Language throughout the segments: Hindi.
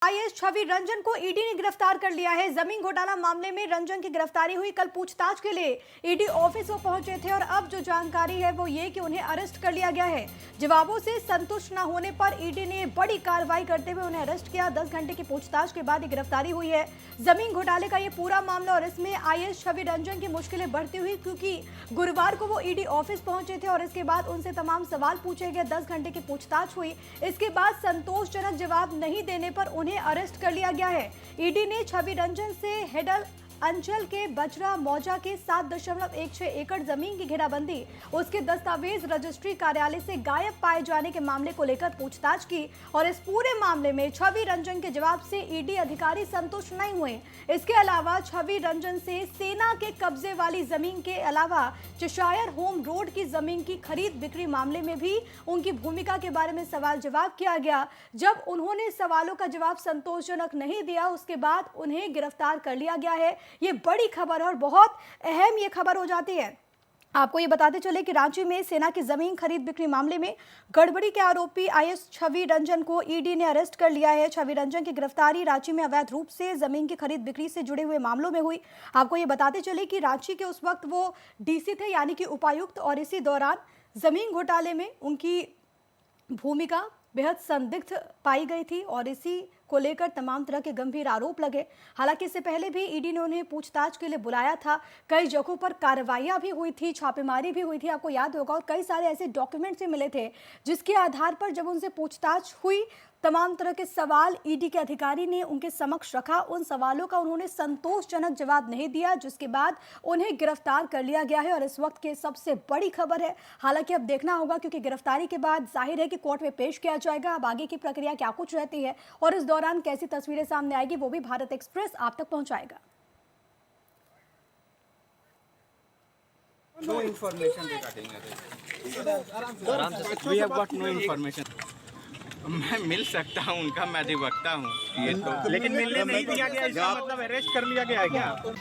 आईएएस छवि रंजन को ईडी ने गिरफ्तार कर लिया है। जमीन घोटाला मामले में रंजन की गिरफ्तारी हुई। कल पूछताछ के लिए ईडी ऑफिस वो पहुंचे थे और अब जो जानकारी है वो ये कि उन्हें अरेस्ट कर लिया गया है। जवाबों से संतुष्ट न होने पर ईडी ने बड़ी कार्रवाई करते हुए उन्हें अरेस्ट किया। 10 घंटे की पूछताछ के बाद ये गिरफ्तारी हुई है। जमीन घोटाले का ये पूरा मामला और इसमें आईएएस छवि रंजन की मुश्किलें बढ़ती हुई, क्योंकि गुरुवार को वो ईडी ऑफिस पहुंचे थे और इसके बाद उनसे तमाम सवाल पूछे गए। 10 घंटे की पूछताछ हुई। इसके बाद संतोषजनक जवाब नहीं देने पर उन्हें अरेस्ट कर लिया गया है। ईडी ने छवि रंजन से हेडल अंचल के बजरा मौजा के 7.16 एकड़ जमीन की घेराबंदी, उसके दस्तावेज रजिस्ट्री कार्यालय से गायब पाए जाने के मामले को लेकर पूछताछ की और इस पूरे मामले में छवि रंजन के जवाब से ईडी अधिकारी संतुष्ट नहीं हुए। इसके अलावा छवि रंजन से सेना के कब्जे वाली जमीन के अलावा चेशायर होम रोड की जमीन की खरीद बिक्री मामले में भी उनकी भूमिका के बारे में सवाल जवाब किया गया। जब उन्होंने सवालों का जवाब संतोषजनक नहीं दिया, उसके बाद उन्हें गिरफ्तार कर लिया गया है। ये बड़ी खबर है और बहुत अहम ये खबर हो जाती है। आपको ये बताते चले कि रांची में सेना की जमीन खरीद बिक्री मामले में गड़बड़ी के आरोपी आईएएस छवि रंजन को ईडी ने अरेस्ट कर लिया है। छवि रंजन की गिरफ्तारी रांची में अवैध रूप से जमीन की खरीद बिक्री से जुड़े हुए मामलों में हुई। आपको ये बताते चले कि रांची के उस वक्त वो डीसी थे, यानी कि उपायुक्त, और इसी दौरान जमीन घोटाले में उनकी भूमिका बेहद संदिग्ध पाई गई थी और इसी को लेकर तमाम तरह के गंभीर आरोप लगे। हालांकि इससे पहले भी ईडी ने उन्हें पूछताछ के लिए बुलाया था। कई जगहों पर कार्रवाइयां भी हुई थी, छापेमारी भी हुई थी, आपको याद होगा, और कई सारे ऐसे डॉक्यूमेंट्स भी मिले थे जिसके आधार पर जब उनसे पूछताछ हुई, तमाम तरह के सवाल ईडी के अधिकारी ने उनके समक्ष रखा। उन सवालों का उन्होंने संतोषजनक जवाब नहीं दिया, जिसके बाद उन्हें गिरफ्तार कर लिया गया है और इस वक्त की सबसे बड़ी खबर है। हालांकि अब देखना होगा, क्योंकि गिरफ्तारी के बाद जाहिर है कि कोर्ट में पेश किया जाएगा। अब आगे की प्रक्रिया क्या कुछ रहती है और इस दौरान कैसी तस्वीरें सामने आएगी, वो भी भारत एक्सप्रेस आप तक पहुंचाएगा। No information regarding it. We have got no information. मैं मिल सकता हूँ उनका, मैं अधिवक्ता हूँ। ये तो लेकिन मिलने नहीं दिया गया, इसका मतलब अरेस्ट कर लिया गया है क्या?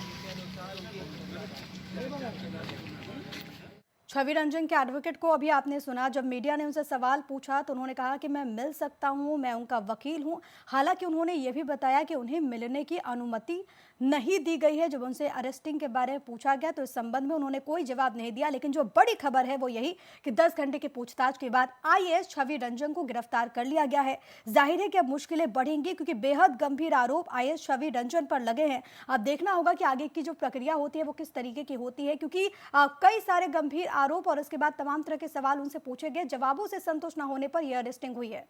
छवि रंजन के एडवोकेट को अभी आपने सुना। जब मीडिया ने उनसे सवाल पूछा तो उन्होंने कहा कि मैं मिल सकता हूं, मैं उनका वकील हूं। हालांकि उन्होंने ये भी बताया कि उन्हें मिलने की अनुमति नहीं दी गई है। जब उनसे अरेस्टिंग के बारे में पूछा गया तो इस संबंध में उन्होंने कोई जवाब नहीं दिया। लेकिन जो बड़ी खबर है वो यही कि 10 घंटे की पूछताछ के बाद आईएएस छवि रंजन को गिरफ्तार कर लिया गया है। जाहिर है कि अब मुश्किलें बढ़ेंगी, क्योंकि बेहद गंभीर आरोप आईएएस छवि रंजन पर लगे हैं। अब देखना होगा कि आगे की जो प्रक्रिया होती है वो किस तरीके की होती है, क्योंकि कई सारे गंभीर आरोप और इसके बाद तमाम तरह के सवाल उनसे पूछे गए। जवाबों से संतुष्ट न होने पर यह अरेस्टिंग हुई है।